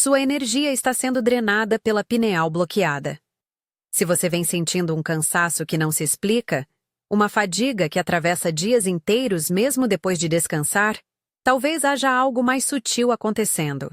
Sua energia está sendo drenada pela pineal bloqueada. Se você vem sentindo um cansaço que não se explica, uma fadiga que atravessa dias inteiros mesmo depois de descansar, talvez haja algo mais sutil acontecendo.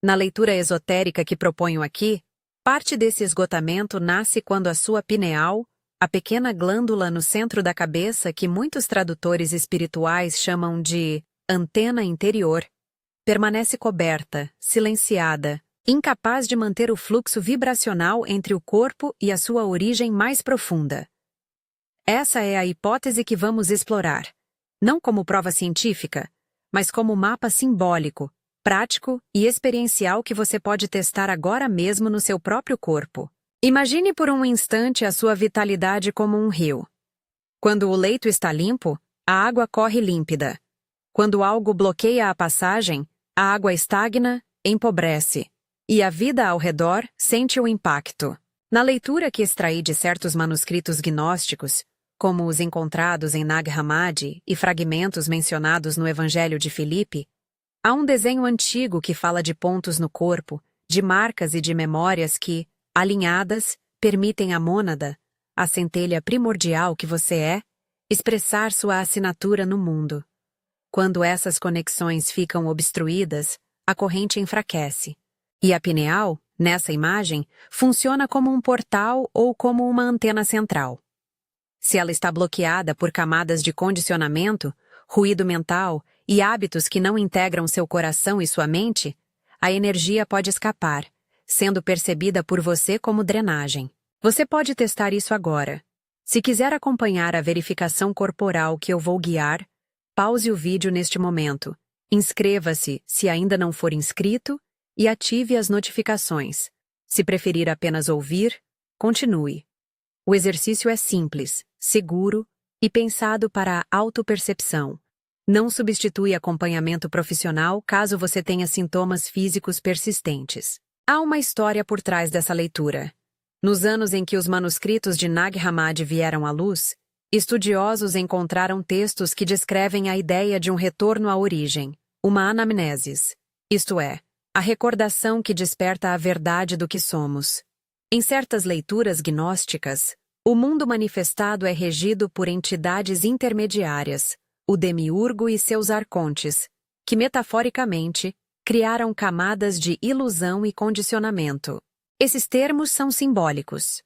Na leitura esotérica que proponho aqui, parte desse esgotamento nasce quando a sua pineal, a pequena glândula no centro da cabeça que muitos tradutores espirituais chamam de antena interior, permanece coberta, silenciada, incapaz de manter o fluxo vibracional entre o corpo e a sua origem mais profunda. Essa é a hipótese que vamos explorar, não como prova científica, mas como mapa simbólico, prático e experiencial que você pode testar agora mesmo no seu próprio corpo. Imagine por um instante a sua vitalidade como um rio. Quando o leito está limpo, a água corre límpida. Quando algo bloqueia a passagem, a água estagna, empobrece. E a vida ao redor sente o impacto. Na leitura que extraí de certos manuscritos gnósticos, como os encontrados em Nag Hammadi e fragmentos mencionados no Evangelho de Filipe, há um desenho antigo que fala de pontos no corpo, de marcas e de memórias que, alinhadas, permitem à mônada, a centelha primordial que você é, expressar sua assinatura no mundo. Quando essas conexões ficam obstruídas, a corrente enfraquece. E a pineal, nessa imagem, funciona como um portal ou como uma antena central. Se ela está bloqueada por camadas de condicionamento, ruído mental e hábitos que não integram seu coração e sua mente, a energia pode escapar, sendo percebida por você como drenagem. Você pode testar isso agora. Se quiser acompanhar a verificação corporal que eu vou guiar, pause o vídeo neste momento, inscreva-se se ainda não for inscrito e ative as notificações. Se preferir apenas ouvir, continue. O exercício é simples, seguro e pensado para a autopercepção. Não substitui acompanhamento profissional caso você tenha sintomas físicos persistentes. Há uma história por trás dessa leitura. Nos anos em que os manuscritos de Nag Hammadi vieram à luz, estudiosos encontraram textos que descrevem a ideia de um retorno à origem, uma anamnesis, isto é, a recordação que desperta a verdade do que somos. Em certas leituras gnósticas, o mundo manifestado é regido por entidades intermediárias, o demiurgo e seus arcontes, que metaforicamente criaram camadas de ilusão e condicionamento. Esses termos são simbólicos.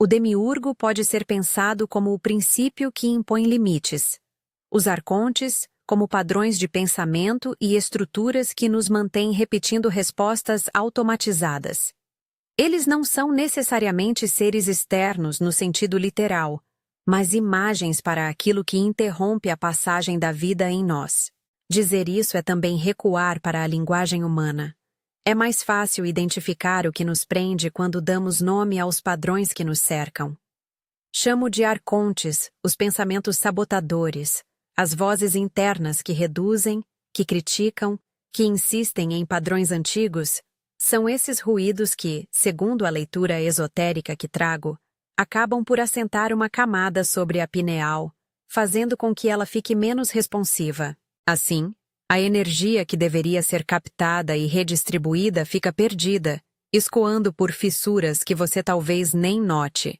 O demiurgo pode ser pensado como o princípio que impõe limites. Os arcontes, como padrões de pensamento e estruturas que nos mantêm repetindo respostas automatizadas. Eles não são necessariamente seres externos no sentido literal, mas imagens para aquilo que interrompe a passagem da vida em nós. Dizer isso é também recuar para a linguagem humana. É mais fácil identificar o que nos prende quando damos nome aos padrões que nos cercam. Chamo de arcontes os pensamentos sabotadores, as vozes internas que reduzem, que criticam, que insistem em padrões antigos. São esses ruídos que, segundo a leitura esotérica que trago, acabam por assentar uma camada sobre a pineal, fazendo com que ela fique menos responsiva. Assim, a energia que deveria ser captada e redistribuída fica perdida, escoando por fissuras que você talvez nem note.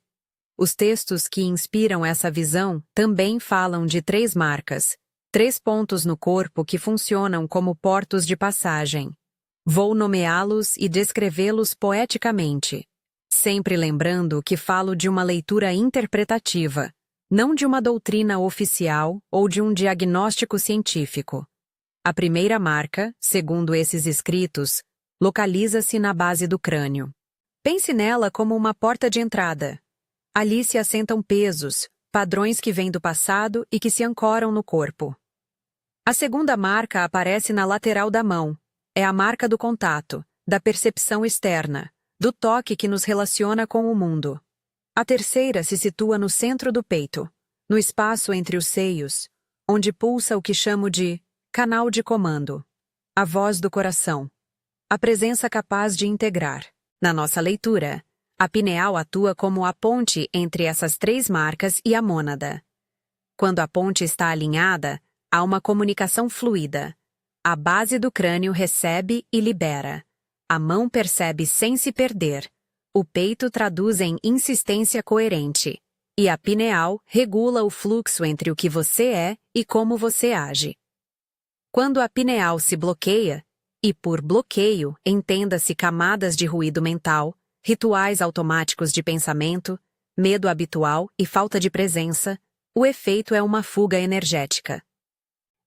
Os textos que inspiram essa visão também falam de 3 marcas, 3 pontos no corpo que funcionam como portos de passagem. Vou nomeá-los e descrevê-los poeticamente, sempre lembrando que falo de uma leitura interpretativa, não de uma doutrina oficial ou de um diagnóstico científico. A primeira marca, segundo esses escritos, localiza-se na base do crânio. Pense nela como uma porta de entrada. Ali se assentam pesos, padrões que vêm do passado e que se ancoram no corpo. A segunda marca aparece na lateral da mão. É a marca do contato, da percepção externa, do toque que nos relaciona com o mundo. A terceira se situa no centro do peito, no espaço entre os seios, onde pulsa o que chamo de canal de comando, a voz do coração, a presença capaz de integrar. Na nossa leitura, a pineal atua como a ponte entre essas 3 marcas e a mônada. Quando a ponte está alinhada, há uma comunicação fluida. A base do crânio recebe e libera. A mão percebe sem se perder. O peito traduz em insistência coerente. E a pineal regula o fluxo entre o que você é e como você age. Quando a pineal se bloqueia, e por bloqueio entenda-se camadas de ruído mental, rituais automáticos de pensamento, medo habitual e falta de presença, o efeito é uma fuga energética.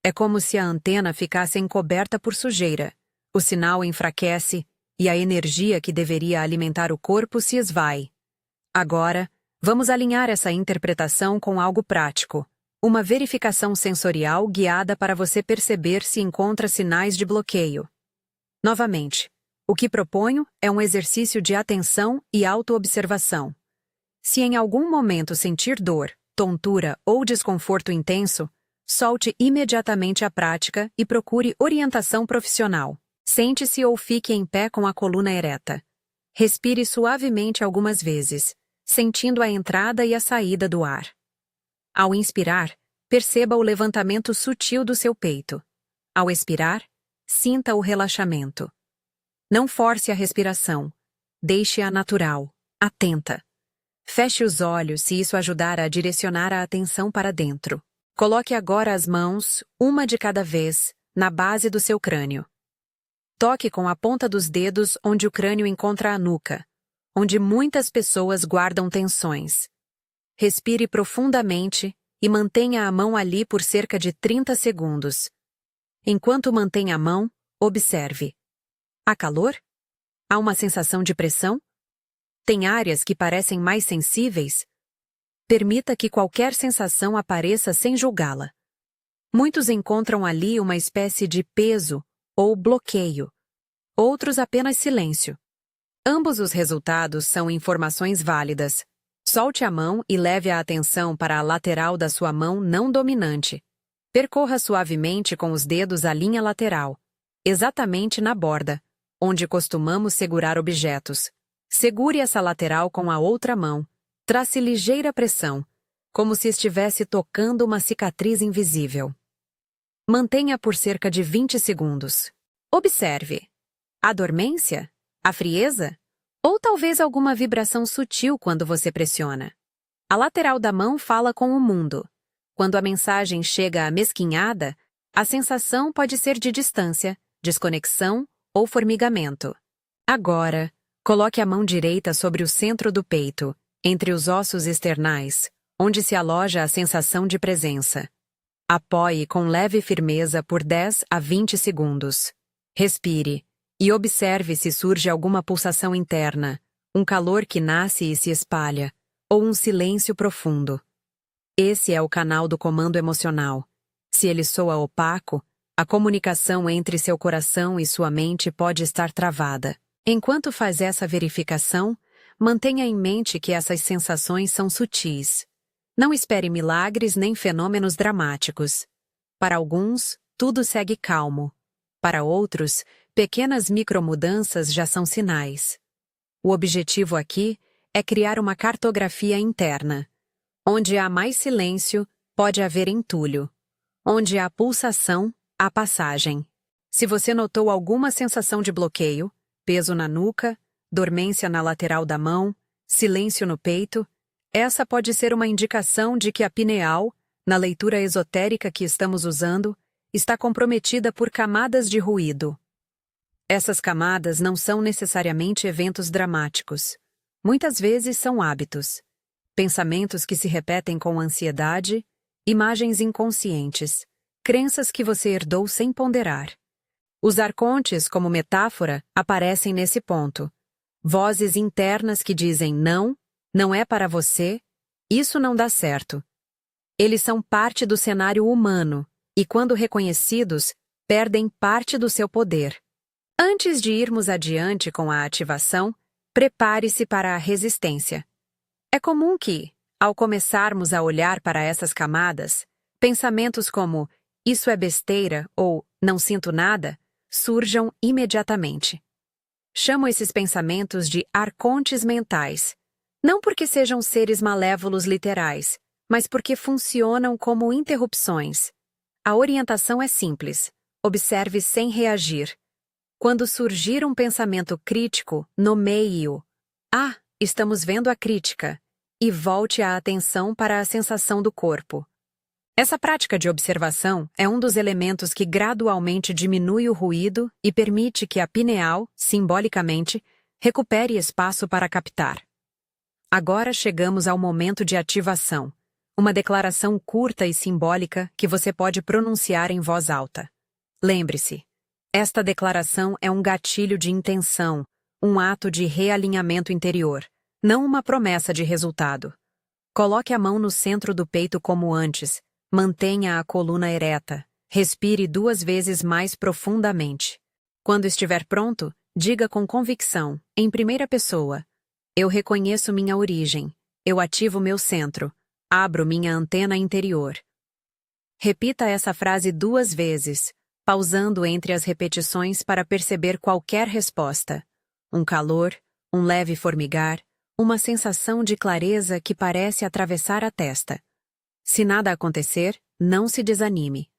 É como se a antena ficasse encoberta por sujeira, o sinal enfraquece e a energia que deveria alimentar o corpo se esvai. Agora, vamos alinhar essa interpretação com algo prático, uma verificação sensorial guiada para você perceber se encontra sinais de bloqueio. Novamente, o que proponho é um exercício de atenção e autoobservação. Se em algum momento sentir dor, tontura ou desconforto intenso, solte imediatamente a prática e procure orientação profissional. Sente-se ou fique em pé com a coluna ereta. Respire suavemente algumas vezes, sentindo a entrada e a saída do ar. Ao inspirar, perceba o levantamento sutil do seu peito. Ao expirar, sinta o relaxamento. Não force a respiração. Deixe-a natural, atenta. Feche os olhos se isso ajudar a direcionar a atenção para dentro. Coloque agora as mãos, uma de cada vez, na base do seu crânio. Toque com a ponta dos dedos onde o crânio encontra a nuca, onde muitas pessoas guardam tensões. Respire profundamente e mantenha a mão ali por cerca de 30 segundos. Enquanto mantém a mão, observe. Há calor? Há uma sensação de pressão? Tem áreas que parecem mais sensíveis? Permita que qualquer sensação apareça sem julgá-la. Muitos encontram ali uma espécie de peso ou bloqueio. Outros apenas silêncio. Ambos os resultados são informações válidas. Solte a mão e leve a atenção para a lateral da sua mão não dominante. Percorra suavemente com os dedos a linha lateral, exatamente na borda, onde costumamos segurar objetos. Segure essa lateral com a outra mão. Trace ligeira pressão, como se estivesse tocando uma cicatriz invisível. Mantenha por cerca de 20 segundos. Observe. A dormência? A frieza? Ou talvez alguma vibração sutil quando você pressiona? A lateral da mão fala com o mundo. Quando a mensagem chega amesquinhada, a sensação pode ser de distância, desconexão ou formigamento. Agora, coloque a mão direita sobre o centro do peito, entre os ossos esternais, onde se aloja a sensação de presença. Apoie com leve firmeza por 10 a 20 segundos. Respire e observe se surge alguma pulsação interna, um calor que nasce e se espalha, ou um silêncio profundo. Esse é o canal do comando emocional. Se ele soa opaco, a comunicação entre seu coração e sua mente pode estar travada. Enquanto faz essa verificação, mantenha em mente que essas sensações são sutis. Não espere milagres nem fenômenos dramáticos. Para alguns, tudo segue calmo. Para outros, pequenas micromudanças já são sinais. O objetivo aqui é criar uma cartografia interna. Onde há mais silêncio, pode haver entulho. Onde há pulsação, há passagem. Se você notou alguma sensação de bloqueio, peso na nuca, dormência na lateral da mão, silêncio no peito, essa pode ser uma indicação de que a pineal, na leitura esotérica que estamos usando, está comprometida por camadas de ruído. Essas camadas não são necessariamente eventos dramáticos. Muitas vezes são hábitos. Pensamentos que se repetem com ansiedade, imagens inconscientes, crenças que você herdou sem ponderar. Os arcontes, como metáfora, aparecem nesse ponto. Vozes internas que dizem não, não é para você, isso não dá certo. Eles são parte do cenário humano e, quando reconhecidos, perdem parte do seu poder. Antes de irmos adiante com a ativação, prepare-se para a resistência. É comum que, ao começarmos a olhar para essas camadas, pensamentos como isso é besteira ou não sinto nada surjam imediatamente. Chamo esses pensamentos de arcontes mentais, não porque sejam seres malévolos literais, mas porque funcionam como interrupções. A orientação é simples. Observe sem reagir. Quando surgir um pensamento crítico, nomeie-o. Ah, estamos vendo a crítica. E volte a atenção para a sensação do corpo. Essa prática de observação é um dos elementos que gradualmente diminui o ruído e permite que a pineal, simbolicamente, recupere espaço para captar. Agora chegamos ao momento de ativação, uma declaração curta e simbólica que você pode pronunciar em voz alta. Lembre-se, esta declaração é um gatilho de intenção, um ato de realinhamento interior, não uma promessa de resultado. Coloque a mão no centro do peito como antes, mantenha a coluna ereta, respire 2 vezes mais profundamente. Quando estiver pronto, diga com convicção, em primeira pessoa: eu reconheço minha origem, eu ativo meu centro, abro minha antena interior. Repita essa frase 2 vezes, pausando entre as repetições para perceber qualquer resposta. Um calor, um leve formigar, uma sensação de clareza que parece atravessar a testa. Se nada acontecer, não se desanime.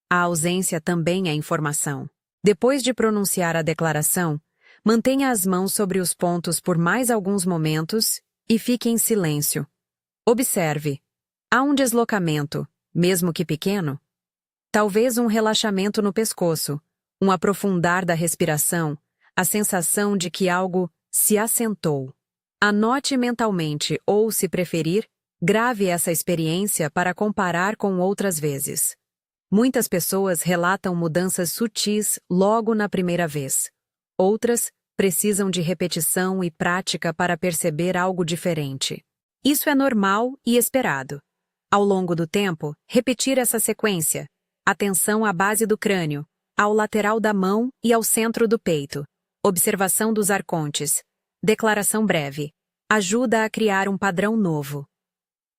A ausência também é informação. Depois de pronunciar a declaração, mantenha as mãos sobre os pontos por mais alguns momentos e fique em silêncio. Observe. Há um deslocamento, mesmo que pequeno? Talvez um relaxamento no pescoço, um aprofundar da respiração, a sensação de que algo se assentou. Anote mentalmente ou, se preferir, grave essa experiência para comparar com outras vezes. Muitas pessoas relatam mudanças sutis logo na primeira vez. Outras precisam de repetição e prática para perceber algo diferente. Isso é normal e esperado. Ao longo do tempo, repetir essa sequência. Atenção à base do crânio, ao lateral da mão e ao centro do peito. Observação dos arcontes. Declaração breve. Ajuda a criar um padrão novo.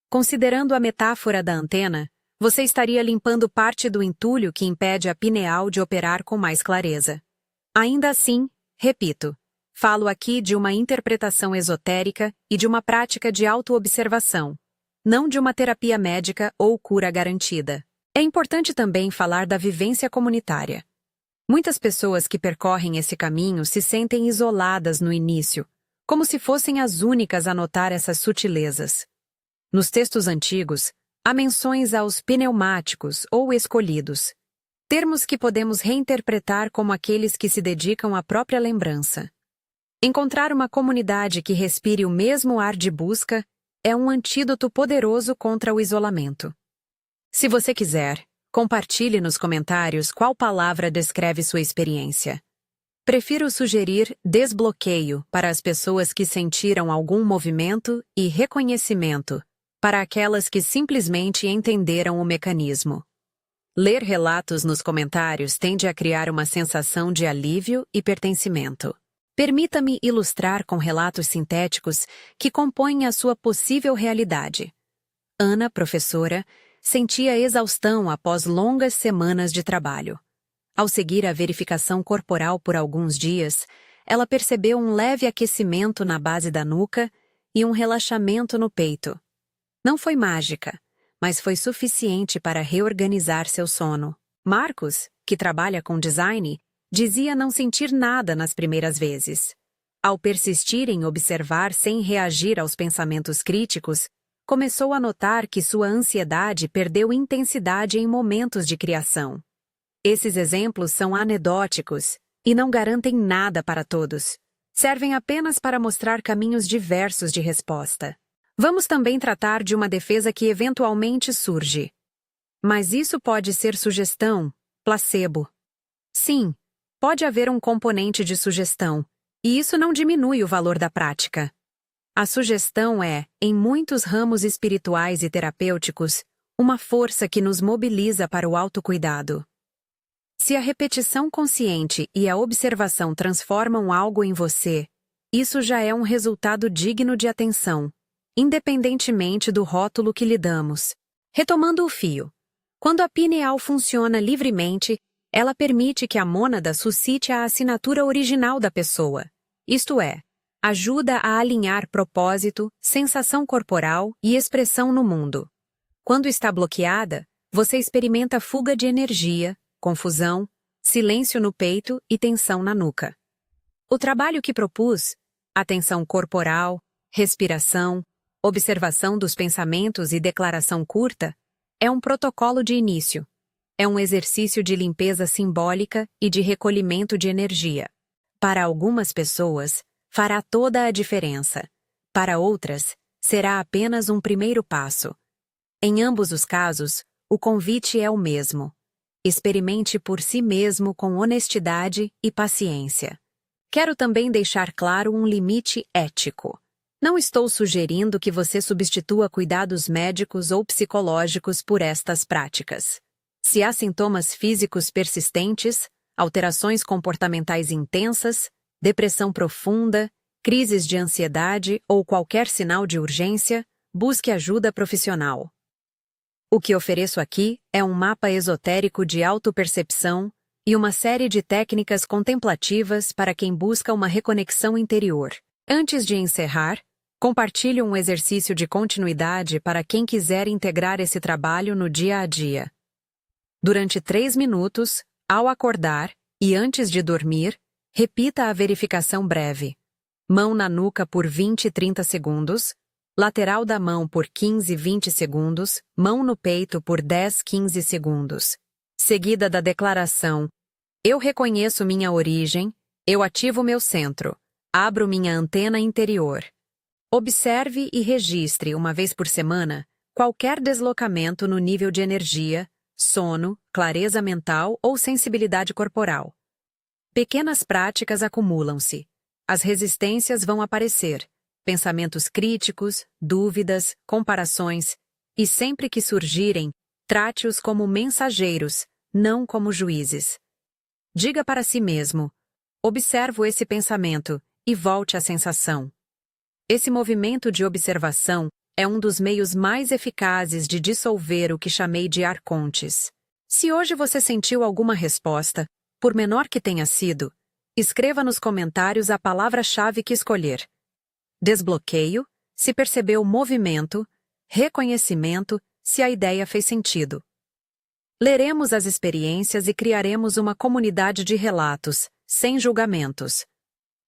Considerando a metáfora da antena, você estaria limpando parte do entulho que impede a pineal de operar com mais clareza. Ainda assim, repito, falo aqui de uma interpretação esotérica e de uma prática de autoobservação, não de uma terapia médica ou cura garantida. É importante também falar da vivência comunitária. Muitas pessoas que percorrem esse caminho se sentem isoladas no início, como se fossem as únicas a notar essas sutilezas. Nos textos antigos, há menções aos pneumáticos ou escolhidos, termos que podemos reinterpretar como aqueles que se dedicam à própria lembrança. Encontrar uma comunidade que respire o mesmo ar de busca é um antídoto poderoso contra o isolamento. Se você quiser, compartilhe nos comentários qual palavra descreve sua experiência. Prefiro sugerir desbloqueio para as pessoas que sentiram algum movimento e reconhecimento para aquelas que simplesmente entenderam o mecanismo. Ler relatos nos comentários tende a criar uma sensação de alívio e pertencimento. Permita-me ilustrar com relatos sintéticos que compõem a sua possível realidade. Ana, professora, sentia exaustão após longas semanas de trabalho. Ao seguir a verificação corporal por alguns dias, ela percebeu um leve aquecimento na base da nuca e um relaxamento no peito. Não foi mágica, mas foi suficiente para reorganizar seu sono. Marcos, que trabalha com design, dizia não sentir nada nas primeiras vezes. Ao persistir em observar sem reagir aos pensamentos críticos, começou a notar que sua ansiedade perdeu intensidade em momentos de criação. Esses exemplos são anedóticos e não garantem nada para todos. Servem apenas para mostrar caminhos diversos de resposta. Vamos também tratar de uma defesa que eventualmente surge. Mas isso pode ser sugestão, placebo. Sim, pode haver um componente de sugestão, e isso não diminui o valor da prática. A sugestão é, em muitos ramos espirituais e terapêuticos, uma força que nos mobiliza para o autocuidado. Se a repetição consciente e a observação transformam algo em você, isso já é um resultado digno de atenção, independentemente do rótulo que lhe damos. Retomando o fio, quando a pineal funciona livremente, ela permite que a mônada suscite a assinatura original da pessoa, isto é, ajuda a alinhar propósito, sensação corporal e expressão no mundo. Quando está bloqueada, você experimenta fuga de energia, confusão, silêncio no peito e tensão na nuca. O trabalho que propus, atenção corporal, respiração, observação dos pensamentos e declaração curta, é um protocolo de início. É um exercício de limpeza simbólica e de recolhimento de energia. Para algumas pessoas, fará toda a diferença. Para outras, será apenas um primeiro passo. Em ambos os casos, o convite é o mesmo. Experimente por si mesmo com honestidade e paciência. Quero também deixar claro um limite ético. Não estou sugerindo que você substitua cuidados médicos ou psicológicos por estas práticas. Se há sintomas físicos persistentes, alterações comportamentais intensas, depressão profunda, crises de ansiedade ou qualquer sinal de urgência, busque ajuda profissional. O que ofereço aqui é um mapa esotérico de autopercepção e uma série de técnicas contemplativas para quem busca uma reconexão interior. Antes de encerrar, compartilho um exercício de continuidade para quem quiser integrar esse trabalho no dia a dia. Durante 3 minutos, ao acordar e antes de dormir, repita a verificação breve. Mão na nuca por 20 e 30 segundos, lateral da mão por 15 e 20 segundos, mão no peito por 10 e 15 segundos. Seguida da declaração: eu reconheço minha origem, eu ativo meu centro, abro minha antena interior. Observe e registre, uma vez por semana, qualquer deslocamento no nível de energia, sono, clareza mental ou sensibilidade corporal. Pequenas práticas acumulam-se. As resistências vão aparecer, pensamentos críticos, dúvidas, comparações, e sempre que surgirem, trate-os como mensageiros, não como juízes. Diga para si mesmo: observo esse pensamento, e volte à sensação. Esse movimento de observação é um dos meios mais eficazes de dissolver o que chamei de arcontes. Se hoje você sentiu alguma resposta, por menor que tenha sido, escreva nos comentários a palavra-chave que escolher. Desbloqueio, se percebeu movimento, reconhecimento, se a ideia fez sentido. Leremos as experiências e criaremos uma comunidade de relatos, sem julgamentos.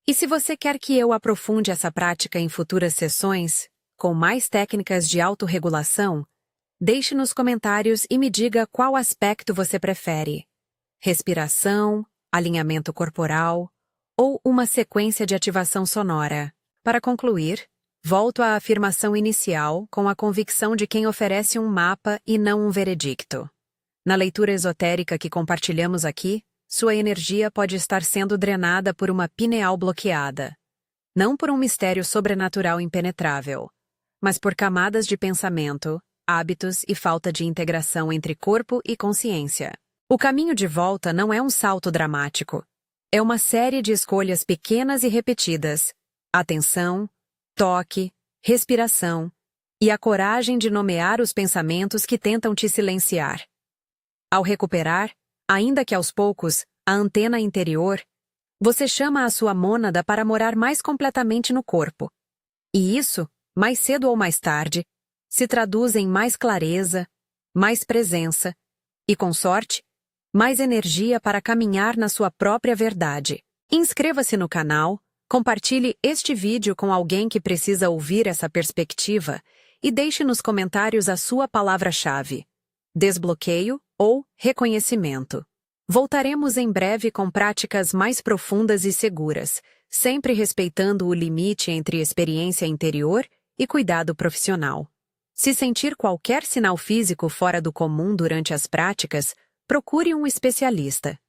E se você quer que eu aprofunde essa prática em futuras sessões, com mais técnicas de autorregulação, deixe nos comentários e me diga qual aspecto você prefere: respiração, alinhamento corporal ou uma sequência de ativação sonora. Para concluir, volto à afirmação inicial com a convicção de quem oferece um mapa e não um veredicto. Na leitura esotérica que compartilhamos aqui, sua energia pode estar sendo drenada por uma pineal bloqueada. Não por um mistério sobrenatural impenetrável, mas por camadas de pensamento, hábitos e falta de integração entre corpo e consciência. O caminho de volta não é um salto dramático. É uma série de escolhas pequenas e repetidas. Atenção, toque, respiração e a coragem de nomear os pensamentos que tentam te silenciar. Ao recuperar, ainda que aos poucos, a antena interior, você chama a sua mônada para morar mais completamente no corpo. E isso, mais cedo ou mais tarde, se traduz em mais clareza, mais presença e, com sorte, mais energia para caminhar na sua própria verdade. Inscreva-se no canal, compartilhe este vídeo com alguém que precisa ouvir essa perspectiva e deixe nos comentários a sua palavra-chave: desbloqueio ou reconhecimento. Voltaremos em breve com práticas mais profundas e seguras, sempre respeitando o limite entre experiência interior e cuidado profissional. Se sentir qualquer sinal físico fora do comum durante as práticas, procure um especialista.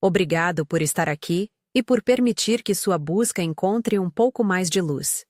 Obrigado por estar aqui e por permitir que sua busca encontre um pouco mais de luz.